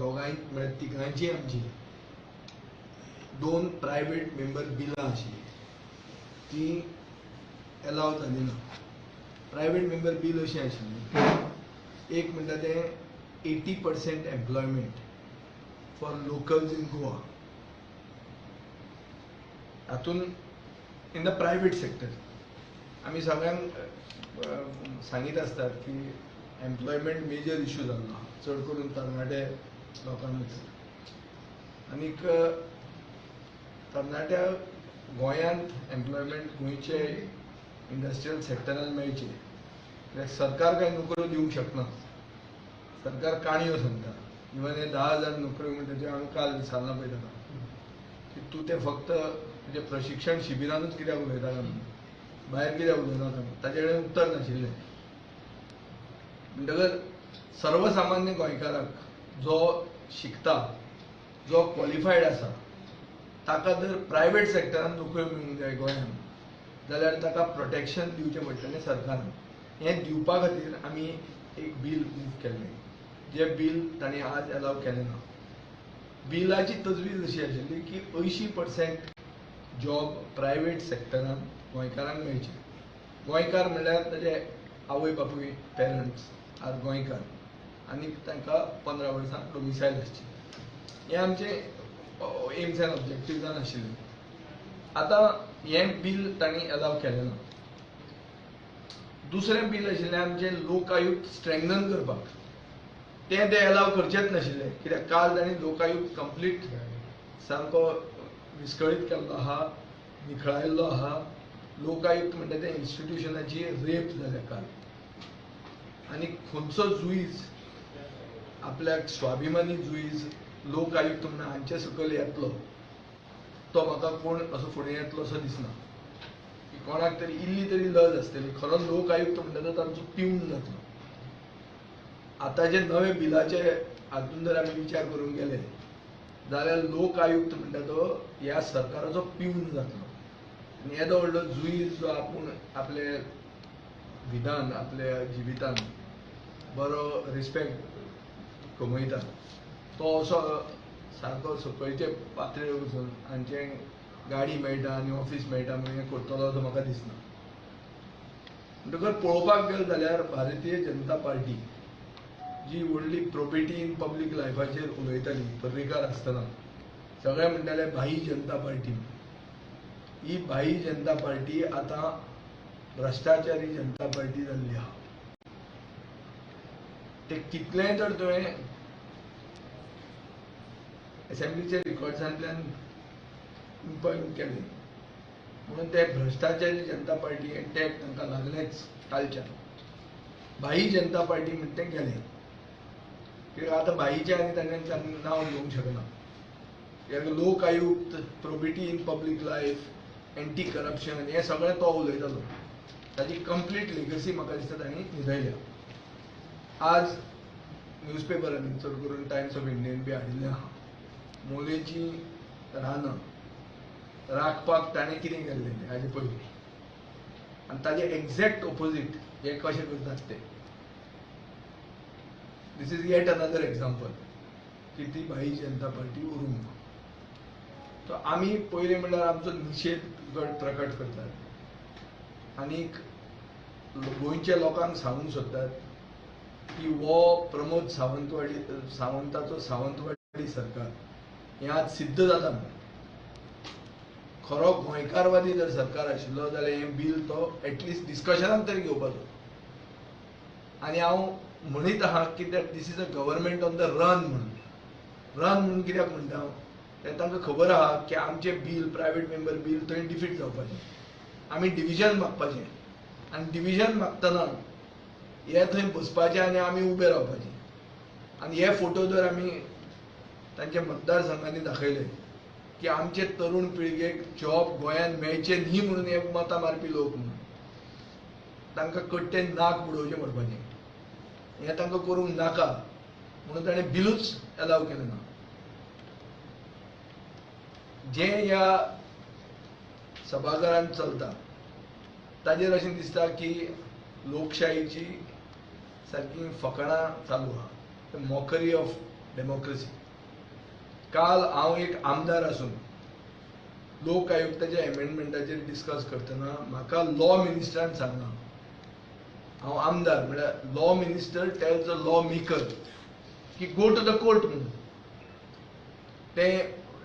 दोगांय म्हळ्यार तिगांची आमची 2 प्रायवेट मेंबर बिलां आशिल्लीं ती एलाव जाली ना. प्रायवेट मेंबर बील अशी आशिल्ली, एक म्हणटा तें 80% employment for locals in Goa. हातूंत इन द प्रायवेट सेक्टर आमी सगळ्यांक सांगीत आसतात की एम्प्लॉयमेंट मेजर इश्यू जाल्लो आहा, चड करून तरणाटे लोकांक. आनीक तरणाट्या गोंयांत एम्प्लॉयमेंट गोंयचे इंडस्ट्रियल सेक्टरान मेळचे कित्याक सरकार कांय नोकऱ्यो दिवंक शकना. सरकार काणयो सांगता. इवन हे 10,000 नोकऱ्यो म्हणटा त्यो हांवें काल विचारना पळय ताका की तूं ते फक्त म्हणजे प्रशिक्षण शिबिरांनूच कित्याक उलयता काय म्हणून, भायर कित्याक उलयनाका, ताचे कडेन उत्तर नाशिल्लें. म्हणटकच सर्वसामान्य गोंयकाराक जो शिकता, जो क्वॉलिफायड आसा, ताका जर प्रायवेट सेक्टरान नोकऱ्यो मेळूंक जाय गोंयांत जाल्यार ताका प्रोटेक्शन दिवचें पडटलें सरकारान. हें दिवपा खातीर आमी एक बील मूव केल्लें, जें बील तांणी आज एलाव केलें ना. बिलाची तजवीज अशी आशिल्ली की 80% जॉब प्रायवेट सेक्टरान गोंयकारांक मेळचे. गोंयकार म्हणल्यार ताजे आवय बापूय पेरंट्स आर गोंयकार आनी तांकां 15 वर्सां डोमिसायल आसची. हें आमचें एम्स एंड ऑब्जेक्टिव्जान आशिल्लें. आतां हें बील तांणी एलाव केलें ना. दुसरें बील आशिल्लें आमचें लोकायुक्त स्ट्रेंगन करपाक. तें ते एलाव करचेंच नाशिल्लें कित्याक काल तांणी लोकायुक्त कंप्लीट सामको विस्कळीत केल्लो आहा, निखळायल्लो आहा. लोकायुक्त म्हणटा त्या इन्स्टिट्यूशनाची रेप जाल्या काल. आनी खंयचो जुईज आपल्याक स्वाभिमानी जुईज लोकायुक्त म्हणून हांचे सकयल येतलो तो म्हाका कोण असो फुडें येतलो असो दिसना. कोणाक तरी इल्ली तरी लज आसतली. खरो लोकायुक्त म्हणटा तो तांचो पिवन जातलो. आतांचे नवे बिलाचे हातूंत जर आमी विचार करूंक गेले जाल्यार लोकायुक्त म्हणटा तो ह्या सरकाराचो पिवन जातलो. आनी येदो व्हडलो जुईज जो आपूण आपले विधान, आपल्या जिवितान बरो रिस्पेक्ट कमयता, तो असो सारको सकयचे पातळेर वचून हांचे गाडी मेळटा आनी ऑफीस मेळटा म्हणून हें करतलो असो म्हाका दिसना. म्हणटकच पळोवपाक गेले जाल्यार भारतीय जनता पार्टी जी व्हडली प्रोबेटी इन पब्लीक लायफाचेर उलयताली पर्रीकार आसतना, सगळे म्हणटाले भाई जनता पार्टी. ही भाई जनता पार्टी आतां भ्रश्टाचारी जनता पार्टी जाल्ली आहा. ते कितलेंय तर तुवें असेंब्लीचे रिकॉर्ड्सांतल्यान पॉयंट केलें म्हणून ते भ्रश्टाचारी जनता पार्टी हें टॅग तांकां लागलेंच कालच्यान. भाई जनता पार्टी म्हणटा तें गेलें. कित्याक आतां भाईचें आनी ताणें नांव घेवंक शकना. कित्याक Lokayukta, probity in public life, anti corruption हें सगळें तो उलयतालो. ताची कंप्लीट लेगसी म्हाका दिसता तांणी न्हिदयल्या. आज न्यूजपेपरांनी चड करून टायम्स ऑफ इंडियेन बी हाडिल्लें आहा मोलेची रानां राखपाक ताणें कितें केल्लें तें हाजे पयलीं. आनी ताजे एक्झॅक्ट ऑपोजीट हे कशें करतात ते. दिस इज येट अनदर एग्जाम्पल की ती भाई जनता पार्टी उरूंक ना. तो आमी पयलीं म्हणल्यार आमचो निशेध प्रकट करतात आनीक गोंयच्या लोकांक सांगूंक सोदतात की हो प्रमोद सावंताचो सावंतवाडी सरकार हें आज सिद्ध जाता म्हणून. खरो गोंयकारवादी जर सरकार आशिल्लो जाल्यार हें बील तो एटलिस्ट डिस्कशनाक तरी घेवपाचो. आनी हांव म्हणीत आहा की that this is a government on the run म्हणून. रन म्हणून कित्याक म्हणटा हांव, तें तांकां खबर आहा की आमचें बील प्रायवेट मेंबर बील थंय डिफीट जावपाचें. आमी डिविजन मागपाचें आनी डिविजन मागतना हे थंय बसपाचें आनी आमी उबे रावपाचें. आनी हे फोटो जर आमी तांच्या मतदारसंघांनी दाखयले की आमचे तरूण पिळगेक जॉब गोंयांत मेळचे न्ही म्हणून हे मतां मारपी लोक म्हणून तांकां कट्टेन नाक बुडोवचें पडपाचें. हें तांकां करूंक नाका म्हणून ताणें बिलूच एलाव केलें ना. जें ह्या सभाघरांत चलता ताजेर अशें दिसता की लोकशायेची सारकी फकाणां चालू आहा. Mockery of democracy. काल हांव एक आमदार आसून लोक आयुक्ताच्या एमेंडमेंटाचेर डिस्कस करतना म्हाका लॉ मिनिस्टरान सांगला, हांव आमदार म्हळ्यार law minister tails a law maker की गो टू द कोर्ट म्हणून. तें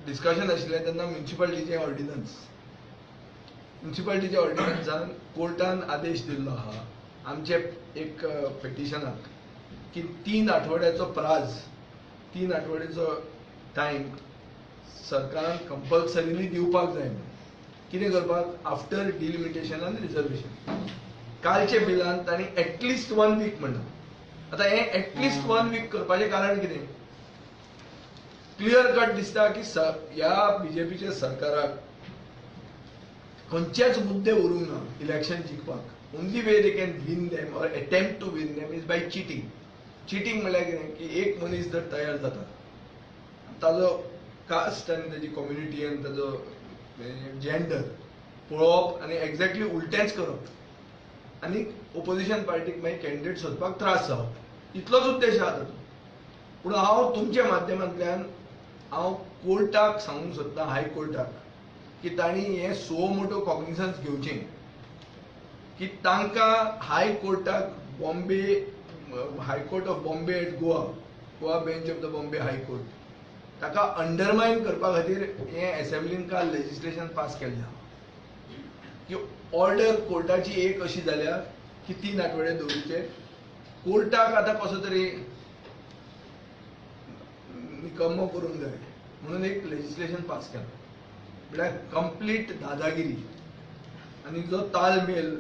डिस्कशन आशिल्लें तेन्ना म्युनिसिपालिटीचे ऑर्डिनन्सान कोर्टान आदेश दिल्लो आहा आमचे एक पेटिशनाक की 3 आठवड्याचो प्राझ, 3 आठवड्याचो टायम सरकारान कंपल्सरिली दिवपाक जाय. कितें करपाक? आफ्टर डिलिमिटेशन आनी रिजर्वेशन. कालचे बिलान तांणी एटलिस्ट 1 वीक म्हणला. आतां हें एटलिस्ट 1 वीक करपाचें कारण कितें? क्लियर कट दिसता की ह्या बीजेपीच्या सरकाराक खंयचेच मुद्दे उरूंक ना इलेक्शन जिखपाक. Only way they can win them or attempt to win them is by cheating. Cheating म्हळ्यार कितें की एक मनीस जर तयार जाता, ताजो कास्ट आनी ताजी कम्युनिटी आनी ताजो जेंडर पळोवप आनी एक्झॅक्टली उलटेंच करप आनी ओपोजिशन पार्टीक मागीर कॅन्डिडेट सोदपाक त्रास जावप, इतलोच उद्देश आहा तातूंत. पूण हांव तुमच्या माध्यमांतल्यान हांव कोर्टाक सांगूंक सोदता, हायकोर्टाक, की तांणी हें सो मोठो कॉग्निझन्स घेवचें की तांकां हायकोर्टाक high court of Bombay at Goa bench of the Bombay high court, ताका अंडरमायन करपा खातीर हें असेंब्लीन काल लेजिस्लेशन पास केल्लें आहा की ऑर्डर कोर्टाची एक अशी जाल्या की 3 आठवडे दवरचे. कोर्टाक आतां कसो तरी निकम्मो करूंक जाय म्हणून एक लेजिस्लेशन पास केलां. म्हळ्यार कंप्लीट दादागिरी आनी जो तालमेल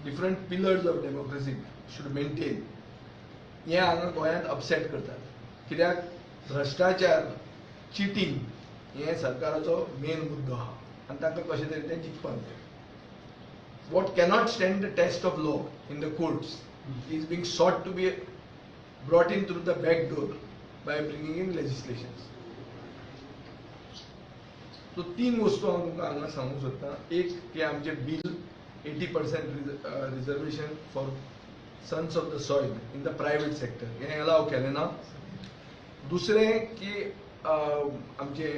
different pillars of democracy should maintain, हें हांगा गोंयांत अपसेट करतात. कित्याक भ्रश्टाचार, चिटींग हें सरकाराचो मेन मुद्दो आहा आनी तांकां कशें तरी तें जिखपाक जाय. What cannot stand the test of law in the courts is being sought to be brought in through the back door by bringing in legislations. So 3 वस्तू हांव तुमकां हांगा सांगूंक सोदतां. एक की आमचें bill 80% reservation for sons of the soil in the private sector हें अलाव केलें ना. दुसरें की आमचे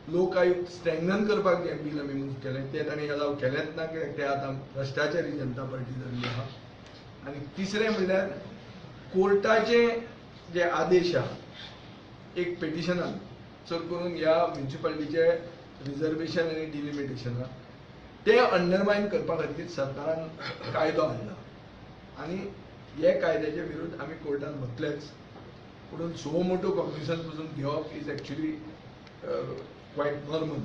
लोक आयुक्त स्ट्रेंगन करपाक जें बील आमी मूव केलें तें तांणी अलाव केलेंच ना, कित्याक तें आतां भ्रश्टाचारी जनता पार्टी जाल्ली आहा. आनी तिसरें म्हणल्यार कोर्टाचे जे आदेश आहा एक पेटिशनान चड करून ह्या म्युनिसिपालिटीचे रिजर्वेशन आनी डिलिमिटेशनाक ते अंडरमायन करपा खातीर सरकारान कायदो हाडला आनी हे कायद्याच्या विरुद्ध आमी कोर्टान वतलेच. पूण सो मोठो कॉग्निझन्स पसून घेवप इज एक्चुअली क्वायट नॉर्मल,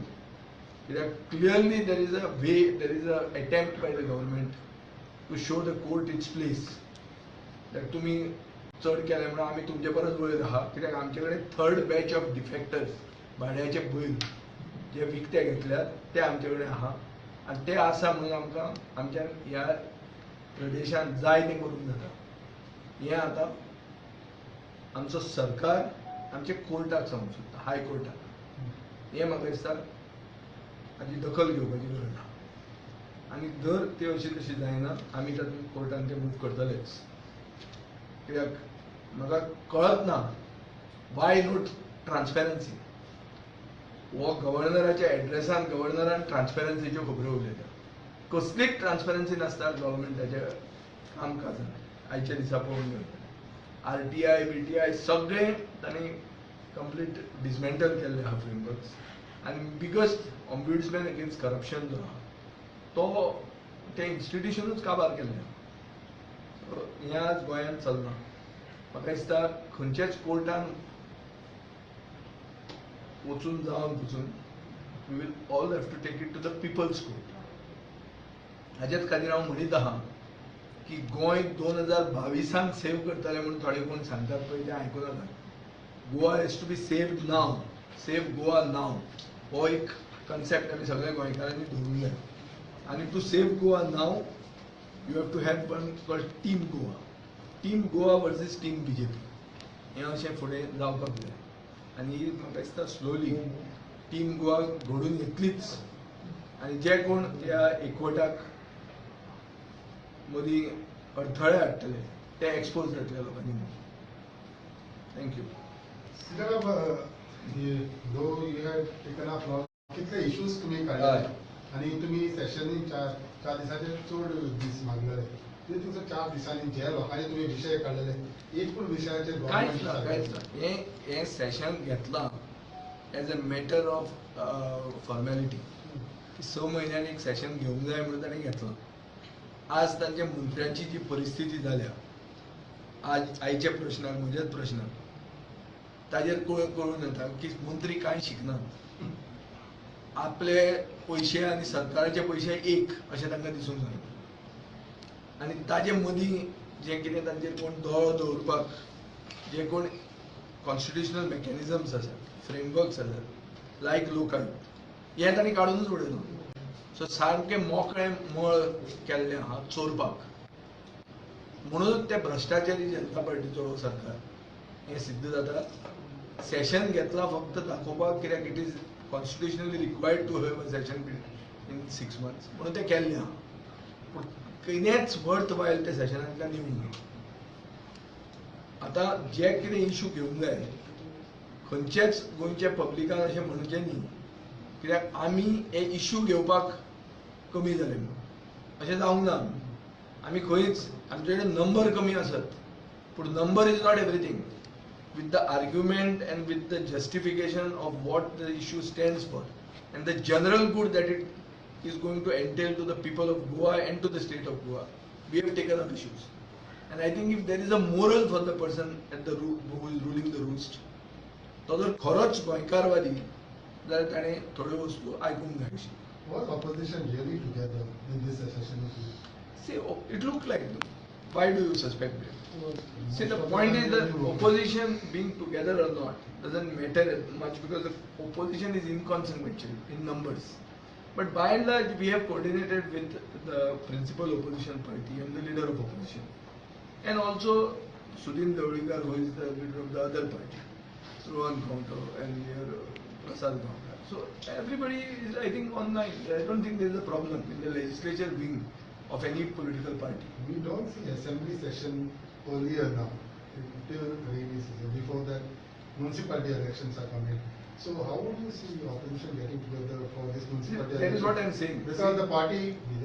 कित्याक clearly there is a attempt by the government to show the court its place. तुमी चड केलें म्हणून आमी तुमचे परस वयर आहा, कित्याक आमचे कडेन 3rd बॅच ऑफ डिफेक्टर्स भाड्याचे बैल जे विकते घेतल्यात ते आमचे कडेन आहा आनी ते आसा म्हणून आमकां आमच्या ह्या प्रदेशांत जाय तें करूंक जाता. हें आतां आमचो सरकार आमचे कोर्टाक सांगूंक सोदता, हायकोर्टाक. हें म्हाका दिसता हाची दखल घेवपाची गरज आहा आनी जर तें अशी तशी जायना आमी तातूंत कोर्टान तें मूव करतलेच. कित्याक म्हाका कळत ना वाय नॉट ट्रान्सपेरन्सी. हो गव्हर्नराच्या एड्रेसान गव्हर्नरान ट्रान्सपेरन्सीच्यो खबरो उलयता. कसलीच ट्रान्सपेरन्सी नासता गव्हर्मेंटाच्या कामकाजांत आयच्या दिसा पळोवंक गेल्यार. RTI BTI सगळें तांणी कंप्लीट डिसमेंटल केल्ले आहा फ्रेमवर्क्स. आनी बिगस्ट ऑम्ब्युड्समॅन अगेन्स्ट करप्शन जो आहा तो तें इन्स्टिट्युशनूच काबार केल्लें आहा. हें आज गोंयांत चलना. म्हाका दिसता खंयच्याच कोर्टान वचून जावन पसून we will all have to take it to the people's court. हाजेच खातीर हांव म्हणीत आहा की गोंय 2022 सेव करतले म्हणून थोडे कोण सांगतात पळय तें आयकूं नाका. Goa has to be saved now. Save Goa now हो एक कन्सेप्ट आमी सगळ्या गोंयकारांनी धरूंक जाय. आनी to save Goa now you have to have one called team Goa. Team Goa versus team BJP हें अशें फुडें जावपाक जाय. आनी म्हाका दिसता स्लोली टीम गोवा घडून येतलीच आनी जे कोण त्या एकवटाक मदीं अडथळे हाडटले ते एक्सपोज जातले लोकांनी. Thank you. Do you have taken up law कितले इश्यूज तुम्ही हय. काढले आणि तुम्ही सेशनी चार दिसाचे चड दीस मागलेले ते तुमचे 4 दिसांनी जे लोकांनी तुम्ही विषय काढलेले एक पण विषयाचे कांयच ना. हे सेशन घेतलां as a matter of formality. 6 म्हयन्यांनी एक सेशन घेवंक जाय म्हणून ताणें घेतलां. आज तांच्या मंत्र्याची जी परिस्थिती जाल्या आज आयच्या प्रश्नाक म्हज्याच प्रश्नाक ताजेर कळून येता की मंत्री कांय शिकनात. आपले पयशे आनी सरकाराचे पयशे एक अशें तांकां दिसूंक जाय. आनी ताजे मदीं जें कितें तांचेर कोण दोळो दवरपाक जे कोण कॉन्स्टिट्युशनल मेकॅनिझम्स आसात फ्रेमवर्क्स आसात लायक लोकआयुक्त हें तांणी काडूनच उडयलां. सो सारकें मोकळें मळ केल्लें आहा चोरपाक. म्हणूनच त्या भ्रश्टाचारी जनता पार्टीचो सरकार हें सिद्ध जाता. सेशन घेतला फक्त दाखोवपाक कित्याक it is constitutionally required to have a session in 6 months म्हणून तें केल्लें आहा. पूण कितेंच वर्थ वायल त्या सेशनांतल्यान येवंक ना. आतां जे कितें इश्यू घेवंक जाय खंयचेच गोंयच्या पब्लिकान अशें म्हणचें न्ही कित्याक आमी हे इश्यू घेवपाक कमी जाले म्हणून अशें जावंक ना. आमी खंयच आमचे कडेन नंबर कमी आसत पूण number is not everything. with the argument and with the justification of what the issue stands for and the general good that it is going to entail to the people of Goa and to the state of Goa, we have taken up issues. And I think if there is a moral for the person at the who is ruling the roost, तो जर खरोच गोंयकारवादी जाल्यार ताणें थोड्यो वस्तू आयकूंक जाय अशी. Was opposition really together in this session? See, it looked like them. Why do you suspect them? See, the point is that opposition being together or not doesn't matter much because the opposition is inconsequential in numbers. But by and large, we have coordinated with the principal opposition party and the leader of opposition. And also Sudhin Dawlikar, who is the leader of the other party, Rohan Kaunto and Prasad Gaonkar. So everybody is, I think, online. I don't think there is a problem in the legislature wing of any political party. We don't see assembly session earlier now, till rainy season. Before that, municipality elections are coming. So how would you see opposition getting together for this municipality? That is what I am saying. Because the party